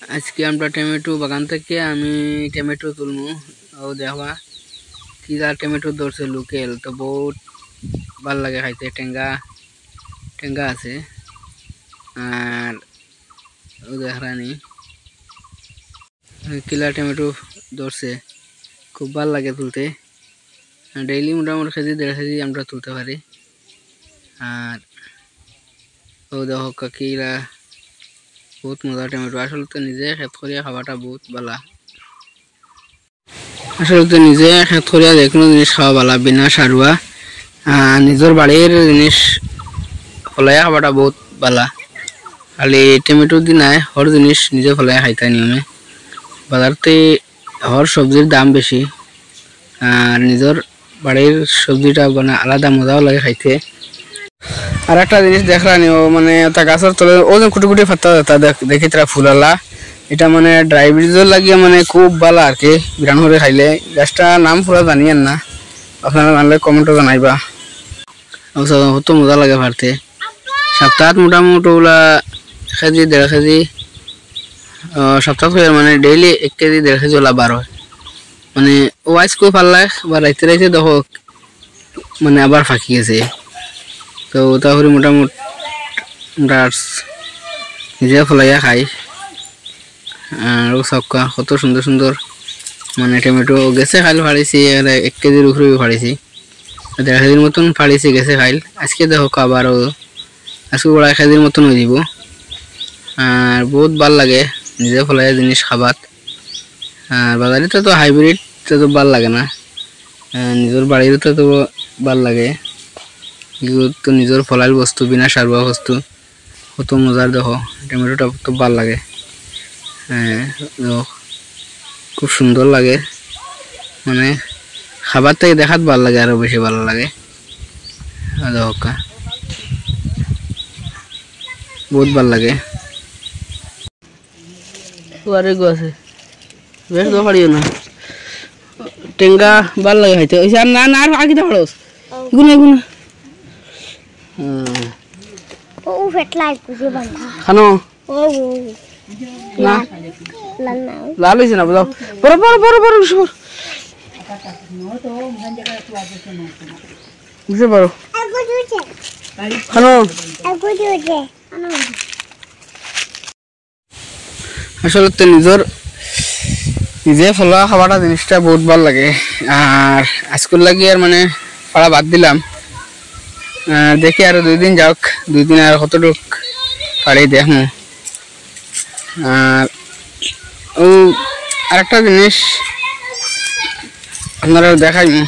আজকে আমরা টমেটো বাগান থেকে আমি টমেটো তুলমু। ও দেখবা কি যা টমেটো ধরছে লোকেল, তো বহুত ভাল লাগে খাইতে, টেঙ্গা টেঙ্গা আছে। আর ও দেখরানি কিলা টমেটো ধরছে, খুব ভাল লাগে তুলতে। ডেইলি মোটামুটি কেজি 1.5 কেজি আমরা তুলতে পারি। আর ও দেখো কাকিরা বহুত মজা টমেটো। আসলে তো নিজে খেত করিয়া খাওয়াটা বহুত ভালা। আসলে তো নিজে খেত করিয়া যে কোনো জিনিস খাওয়া ভালা, বিনা সারুয়া। নিজের বাড়ির জিনিস ফলাইয়া খাওয়াটা বহুত ভালা। খালি টমেটো দি নাই, হর জিনিস নিজে ফলাইয়া খাইতে নিয়মে। বাজারতে হর সবজির দাম বেশি, আর নিজের বাড়ির সবজিটা মানে আলাদা মজাও লাগে খাইতে। আর একটা জিনিস দেখলানি, ও মানে তা গাছের তলে ও যে কুটি কুটি ফাত্তা দেখি তারা ফুলালা, এটা মানে ডায়াবেটিসের লাগিয়ে মানে খুব ভালো আর কি। বিরান করে খাইলে গাছটা নাম পুরা জানিয়েন না, আপনারা জানলে কমেন্টও জানাইবা। কত মজা লাগে ভারতে। সপ্তাহ মোটামুটি ওগুলা 1 কেজি 1.5 কেজি সপ্তাহ মানে ডেইলি 1 কেজি 1.5 কেজি ওলা বার হয়। মানে ও আজকে পারলা বা রাইতে রাইতে দেখো মানে আবার ফাঁকি গেছে। তো তাহলে মোটামুটি আমরা নিজে ফলাইয়া খাই। আর ও সবকা কত সুন্দর সুন্দর মানে টমেটো গেছে খাইল ফাড়িছি, 1 কেজির উপরে ফাড়িছি, 1.5 কেজির মতন ফাড়িছি গেছে খাইল। আজকে দেখো আবারও আজকে 1.5 কেজির মতন হয়ে যাব। আর বহুত ভাল লাগে নিজে ফলাইয়া জিনিস খাবাত। আর বাজারিতে তো হাইব্রিড তো ভাল লাগে না, নিজের বাড়িতে তো ভাল লাগে। তো নিজের ফলাইল বস্তু, বিনা সারুয়া বস্তু, কত মজার। দেখো টমেটোটা তো ভাল লাগে। হ্যাঁ খুব সুন্দর লাগে, মানে খাবার থেকে দেখাত ভাল লাগে, আরো বেশি ভালো লাগে। দেখা বহুত ভাল লাগে। আছে বেশ দোকাড়িও না টেঙ্গা ভাল লাগে খাইতে। ওই না না আর আগে দাঁড়াস গুনে গুনে ও ফেটলা কুজে বান্ধা খানো ও না লাল না লাল হইছে না বুঝাও। বড় বড় বড় বড় সর বুঝতে পারো আগো জুজে খানো আগো জুজে আনো। আসলে তো নিজে ফলা খাওয়াটা জিনিসটা বহুত ভাল লাগে। আর আজকের লাগি আর মানে পাড়া বাদ দিলাম, দেখি আরো 2 দিন যাক, 2 দিন আর কতটুক পাড়ি দেখমু। আর ও আরেকটা জিনিস আপনারা দেখাইমু।